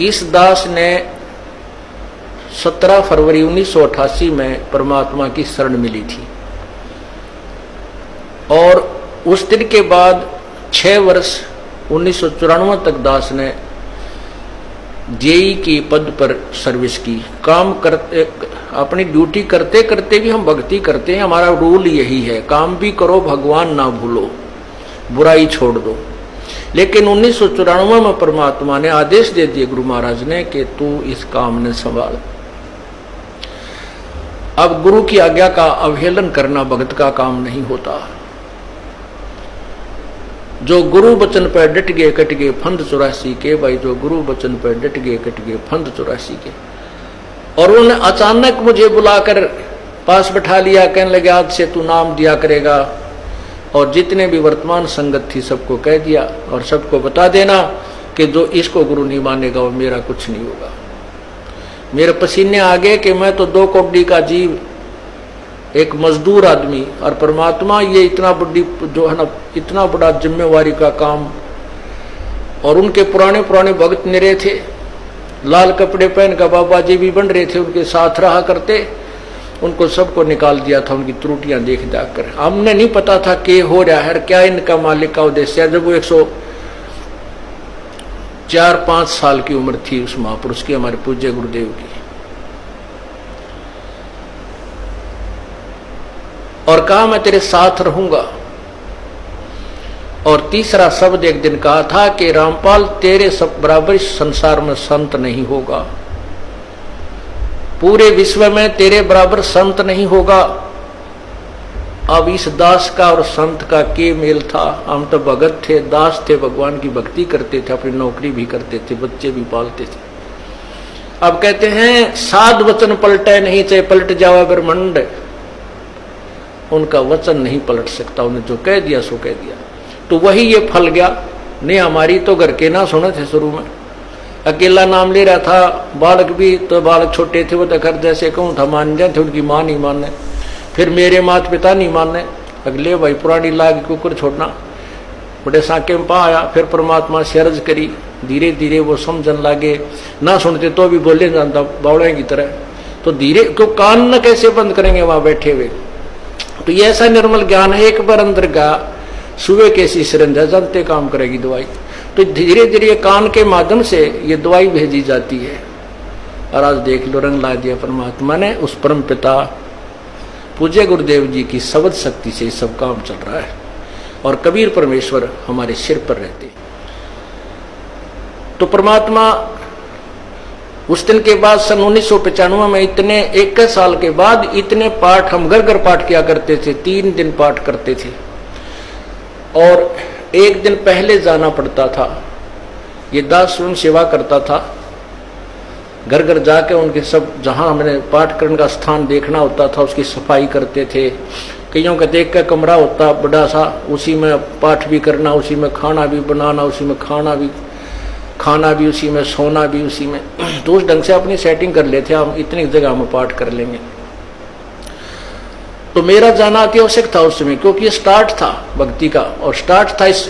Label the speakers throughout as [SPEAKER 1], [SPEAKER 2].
[SPEAKER 1] इस दास ने 17 फरवरी 1988 में परमात्मा की शरण मिली थी और उस दिन के बाद 6 वर्ष 1994 तक दास ने जेई के पद पर सर्विस की। काम करते, अपनी ड्यूटी करते करते भी हम भक्ति करते हैं। हमारा रूल यही है, काम भी करो, भगवान ना भूलो, बुराई छोड़ दो। लेकिन 1994 में परमात्मा ने आदेश दे दिए गुरु महाराज ने कि तू इस काम ने संभाल। अब गुरु की आज्ञा का अवहेलन करना भगत का काम नहीं होता। जो गुरु वचन पर डट गए कट गए फंद 84 के। भाई जो गुरु वचन पर डट गए कट गए फंद 84 के। और उन्होंने अचानक मुझे बुलाकर पास बैठा लिया, कहने लगे आज से तू नाम दिया करेगा और जितने भी वर्तमान संगत थी सबको कह दिया और सबको बता देना कि जो इसको गुरु नहीं मानेगा वो मेरा कुछ नहीं होगा। मेरे पसीने आ गए कि मैं तो 2 कौड़ी का जीव, एक मजदूर आदमी, और परमात्मा ये इतना बड़ी जो है ना, इतना बड़ा जिम्मेवारी का काम। और उनके पुराने पुराने भक्त निरे थे, लाल कपड़े पहन कर बाबा जी भी बन रहे थे, उनके साथ रहा करते। उनको सबको निकाल दिया था उनकी त्रुटियां देख जाकर। हमने नहीं पता था कि हो रहा है क्या इनका मालिक का उद्देश्य है। जब वो 104-5 साल की उम्र थी उस महापुरुष की, हमारे पूज्य गुरुदेव की, और कहा मैं तेरे साथ रहूंगा। और तीसरा शब्द एक दिन कहा था कि रामपाल तेरे सब बराबर इस संसार में संत नहीं होगा, पूरे विश्व में तेरे बराबर संत नहीं होगा। अब इस दास का और संत का के मेल था। हम तो भगत थे, दास थे, भगवान की भक्ति करते थे, अपनी नौकरी भी करते थे, बच्चे भी पालते थे। अब कहते हैं साध वचन पलटे नहीं, चाहे पलट जावा ब्रह्मंड, उनका वचन नहीं पलट सकता। उन्हें जो कह दिया सो कह दिया। तो वही ये फल गया। नहीं हमारी तो घर के ना सुने थे, शुरू में अकेला नाम ले रहा था। बालक भी तो बालक छोटे थे, वो तो घर जैसे कहूँ था मान जाते, उनकी माँ नहीं माने, फिर मेरे माता पिता नहीं माने। अगले भाई पुरानी लाग कुकर छोड़ना, बड़े साके में पा आया। फिर परमात्मा से अर्ज करी, धीरे धीरे वो समझन लागे। ना सुनते तो भी बोले जानता बावड़े की तरह। तो धीरे क्यों कान न कैसे बंद करेंगे वहां बैठे हुए। तो ये ऐसा निर्मल ज्ञान है, एक बार अंदर का सुबह कैसी सिरंजा जानते काम करेगी दवाई। तो धीरे धीरे कान के माध्यम से ये दवाई भेजी जाती है। और आज देख लो रंग ला दिया परमात्मा ने। उस परम पिता पूज्य गुरुदेव जी की शब्द शक्ति से सब काम चल रहा है। और कबीर परमेश्वर हमारे सिर पर रहते। तो परमात्मा उस दिन के बाद सन 1995 में इतने 21 साल के बाद इतने पाठ हम घर घर पाठ किया करते थे। 3 दिन पाठ करते थे और एक दिन पहले जाना पड़ता था। ये दास स्वयं सेवा करता था, घर घर जाके उनके सब जहां हमने पाठ करने का स्थान देखना होता था उसकी सफाई करते थे। कईयों का देख का कमरा होता बड़ा सा, उसी में पाठ भी करना, उसी में खाना भी बनाना, उसी में खाना भी उसी में, सोना भी उसी में। तो उस ढंग से अपनी सेटिंग कर लेते हम, इतनी जगह में पाठ कर लेंगे। तो मेरा जाना अति आवश्यक था उस समय, क्योंकि स्टार्ट था भक्ति का और स्टार्ट था इस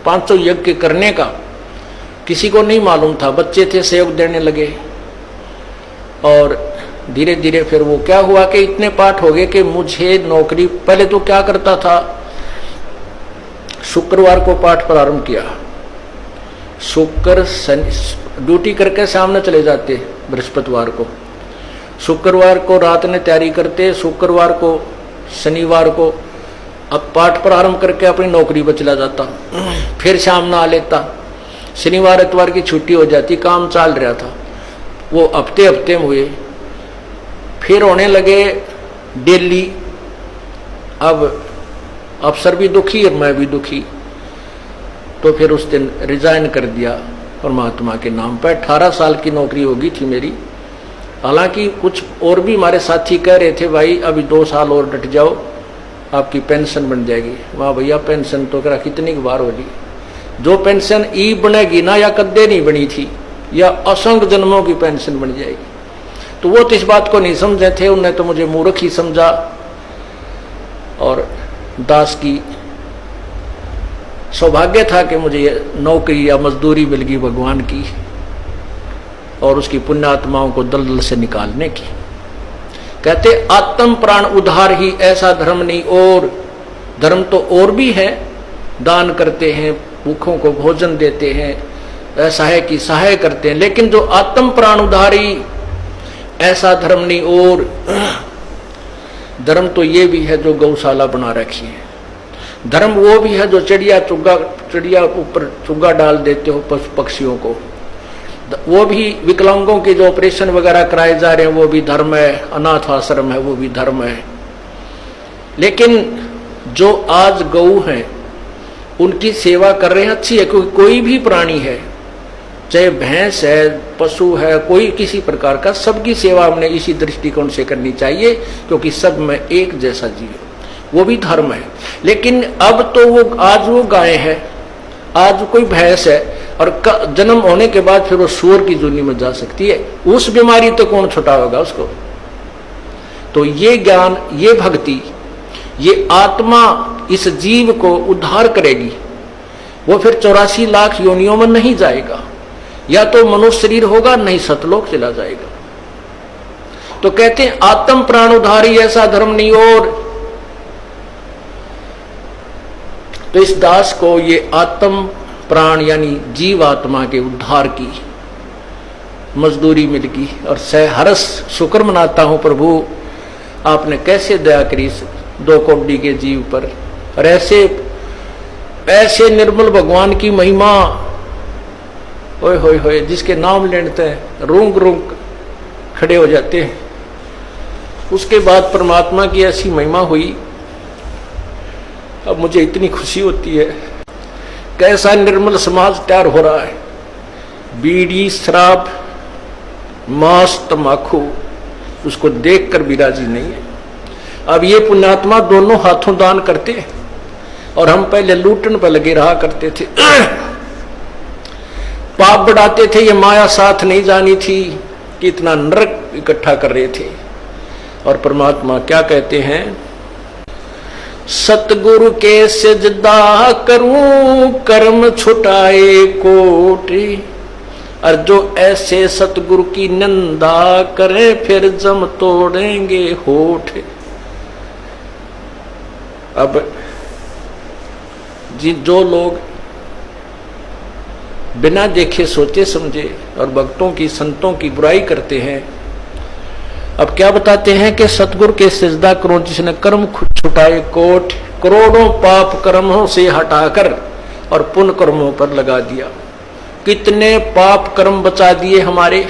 [SPEAKER 1] 500 यज्ञ करने का। किसी को नहीं मालूम था, बच्चे थे सहयोग देने लगे। और धीरे धीरे फिर वो क्या हुआ कि इतने पाठ हो गए कि मुझे नौकरी, पहले तो क्या करता था, शुक्रवार को पाठ प्रारंभ किया, शुक्र शनि ड्यूटी करके सामने चले जाते बृहस्पतिवार को, शुक्रवार को रात में तैयारी करते, शुक्रवार को शनिवार को अब पाठ प्रारंभ करके अपनी नौकरी पर चला जाता, फिर शाम ना आ लेता, शनिवार इतवार की छुट्टी हो जाती। काम चल रहा था वो हफ्ते हफ्ते में हुए, फिर होने लगे डेली। अब अफसर भी दुखी और मैं भी दुखी, तो फिर उस दिन रिजाइन कर दिया परमात्मा के नाम पर। 18 साल की नौकरी होगी थी मेरी। हालांकि कुछ और भी हमारे साथी कह रहे थे भाई अभी 2 साल और डट जाओ आपकी पेंशन बन जाएगी। वाह भैया पेंशन तो करा कितनी बार होगी, जो पेंशन ई बनेगी ना या कद्दे नहीं बनी थी या असंख्य जन्मों की पेंशन बन जाएगी। तो वो तो इस बात को नहीं समझे थे, उन्होंने तो मुझे मूर्ख ही समझा। और दास की सौभाग्य था कि मुझे नौकरी या मजदूरी मिल गई भगवान की। और उसकी पुण्यात्माओं को दलदल से निकालने की। कहते आत्म प्राण उद्धार ही ऐसा धर्म नहीं, और धर्म तो और भी है, दान करते हैं, भूखों को भोजन देते हैं, ऐसा है कि सहाय करते हैं, लेकिन जो आत्म प्राण उद्धारी ऐसा धर्म नहीं। और धर्म तो ये भी है जो गौशाला बना रखी है, धर्म वो भी है जो चिड़िया ऊपर चुग्गा डाल देते हो पशु पक्षियों को, वो भी विकलांगों के जो ऑपरेशन वगैरह कराए जा रहे हैं वो भी धर्म है, अनाथ आश्रम है वो भी धर्म है। लेकिन जो आज गऊ हैं उनकी सेवा कर रहे हैं, अच्छी है, क्योंकि कोई भी प्राणी है, चाहे भैंस है, पशु है, कोई किसी प्रकार का, सबकी सेवा हमने इसी दृष्टिकोण से करनी चाहिए, क्योंकि सब में एक जैसा जीव, वो भी धर्म है। लेकिन अब तो वो आज वो गाय है, आज कोई भैंस है, और जन्म होने के बाद फिर वो सूअर की जूनी में जा सकती है, उस बीमारी तो कौन छुटाएगा उसको। तो ये ज्ञान, ये भक्ति, ये आत्मा इस जीव को उद्धार करेगी। वो फिर 84 लाख योनियों में नहीं जाएगा, या तो मनुष्य शरीर होगा, नहीं सतलोक चला जाएगा। तो कहते हैं आत्म प्राण उद्धारी ऐसा धर्म नहीं। और तो इस दास को ये आत्म प्राण यानी जीव आत्मा के उद्धार की मजदूरी मिल गई, और सहर्ष शुक्र मनाता हूं प्रभु आपने कैसे दया करी 2 कौड़ी के जीव पर। और ऐसे निर्मल भगवान की महिमा, ओए होए होए, जिसके नाम लेते हैं रूंग रूंग खड़े हो जाते हैं। उसके बाद परमात्मा की ऐसी महिमा हुई, अब मुझे इतनी खुशी होती है। कैसा निर्मल समाज तैयार हो रहा है, बीड़ी शराब मांस तंबाकू उसको देखकर भी राजी नहीं है। अब ये पुण्यात्मा दोनों हाथों दान करते हैं, और हम पहले लूटन पर लगे रहा करते थे, पाप बढ़ाते थे, ये माया साथ नहीं जानी थी कि इतना नरक इकट्ठा कर रहे थे। और परमात्मा क्या कहते हैं, सतगुरु के सिजदा करूं कर्म छुटाए कोटि, और जो ऐसे सतगुरु की निंदा करे फिर जम तोड़ेंगे होठ। अब जो लोग बिना देखे सोचे समझे और भक्तों की संतों की बुराई करते हैं, अब क्या बताते हैं कि सतगुरु के सिजदा करो जिसने कर्म छुटाए कोट, करोड़ों पाप कर्मों से हटाकर और पुण्य कर्मों पर लगा दिया। कितने पाप कर्म बचा दिए हमारे।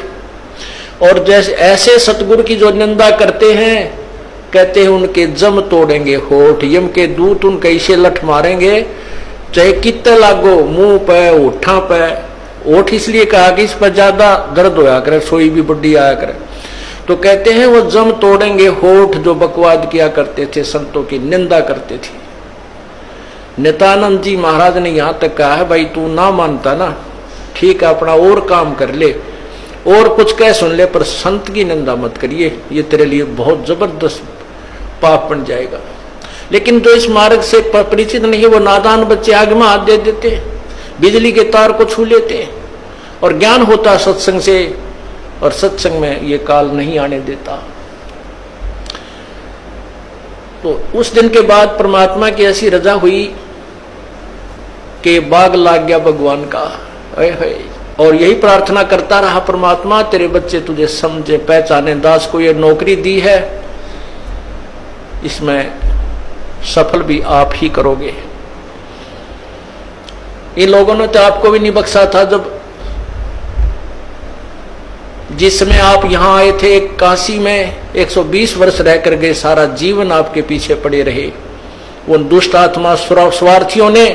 [SPEAKER 1] और जैसे ऐसे सतगुरु की जो निंदा करते हैं, कहते हैं उनके जम तोड़ेंगे होठ, यम के दूत उनके इसे लठ मारेंगे, चाहे कितने लागो, मुंह पे होठा पे। होठ इसलिए कहा कि इस पर ज्यादा दर्द होया करे, सोई भी बुढ़ी आया करे। तो कहते हैं वो जम तोड़ेंगे होठ जो बकवाद किया करते थे, संतों की निंदा करते थे। नित्यानंद जी महाराज ने यहां तक कहा है, भाई तू ना मानता ना, ठीक है अपना और काम कर ले, और कुछ कह सुन ले, पर संत की निंदा मत करिए, ये तेरे लिए बहुत जबरदस्त पाप बन जाएगा। लेकिन जो इस मार्ग से परिचित नहीं है, वो नादान बच्चे आग में हाथ दे देते, बिजली के तार को छू लेते, और ज्ञान होता सत्संग से, और सत्संग में ये काल नहीं आने देता। तो उस दिन के बाद परमात्मा की ऐसी रजा हुई कि बाग लाग गया भगवान का। और यही प्रार्थना करता रहा, परमात्मा तेरे बच्चे तुझे समझे पहचाने, दास को ये नौकरी दी है, इसमें सफल भी आप ही करोगे। इन लोगों ने तो आपको भी नहीं बख्शा था, जब जिस समय आप यहां आए थे काशी में 120 वर्ष रहकर गए, सारा जीवन आपके पीछे पड़े रहे। उन दुष्ट आत्मा स्वार्थियों ने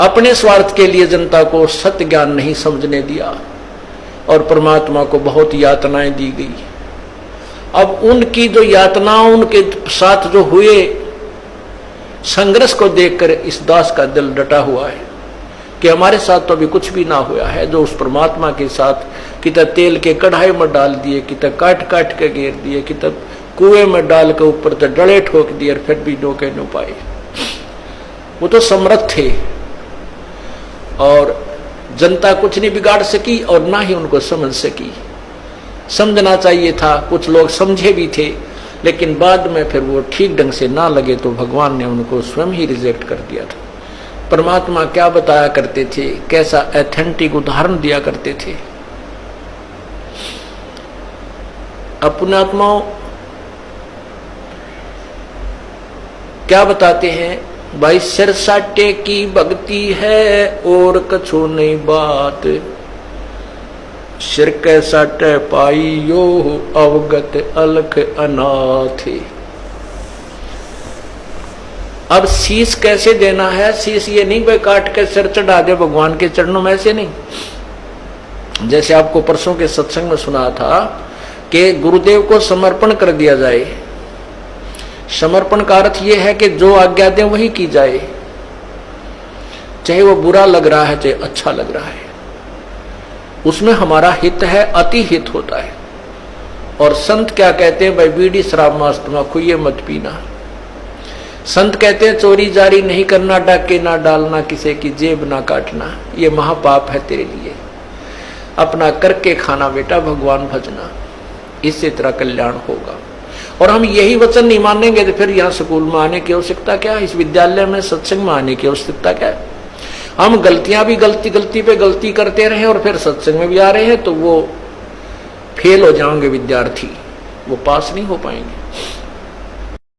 [SPEAKER 1] अपने स्वार्थ के लिए जनता को सत्य ज्ञान नहीं समझने दिया, और परमात्मा को बहुत यातनाएं दी गई। अब उनकी जो यातनाओं, उनके साथ जो हुए संघर्ष को देखकर इस दास का दिल डटा हुआ है कि हमारे साथ तो अभी कुछ भी ना हुआ है। जो उस परमात्मा के साथ कितना तेल के कढ़ाई में डाल दिए, कितना काट काट के घेर दिए, कितना कुएं में डाल के ऊपर तो डले ठोक दिए, और फिर भी डोके न पाए। वो तो समर्थ थे, और जनता कुछ नहीं बिगाड़ सकी और ना ही उनको समझ सकी। समझना चाहिए था, कुछ लोग समझे भी थे, लेकिन बाद में फिर वो ठीक ढंग से ना लगे तो भगवान ने उनको स्वयं ही रिजेक्ट कर दिया था। परमात्मा क्या बताया करते थे, कैसा एथेंटिक उदाहरण दिया करते थे। अपने आत्माओं क्या बताते हैं, भाई सिर साटे की भक्ति है और कछु नहीं बात, सिर के साटे पाई यो अवगत अलख अनाथ। अब शीश कैसे देना है, शीश ये नहीं भाई काट के सिर चढ़ा दे भगवान के चरणों में, ऐसे नहीं। जैसे आपको परसों के सत्संग में सुना था कि गुरुदेव को समर्पण कर दिया जाए। समर्पण का अर्थ यह है कि जो आज्ञा दे वही की जाए, चाहे वो बुरा लग रहा है चाहे अच्छा लग रहा है, उसमें हमारा हित है, अति हित होता है। और संत क्या कहते हैं, भाई बीड़ी शराब मांस तम्बाकू ये मत पीना। संत कहते हैं चोरी जारी नहीं करना, डाके ना डालना, किसी की जेब ना काटना, ये महापाप है तेरे लिए। अपना करके खाना बेटा, भगवान भजना, इससे तेरा कल्याण होगा। और हम यही वचन नहीं मानेंगे तो फिर यहाँ स्कूल में आने की आवश्यकता क्या है, इस विद्यालय में सत्संग में आने की आवश्यकता क्या है। हम गलतियां भी गलती पे गलती करते रहे और फिर सत्संग में भी आ रहे हैं तो वो फेल हो जाएंगे विद्यार्थी, वो पास नहीं हो पाएंगे।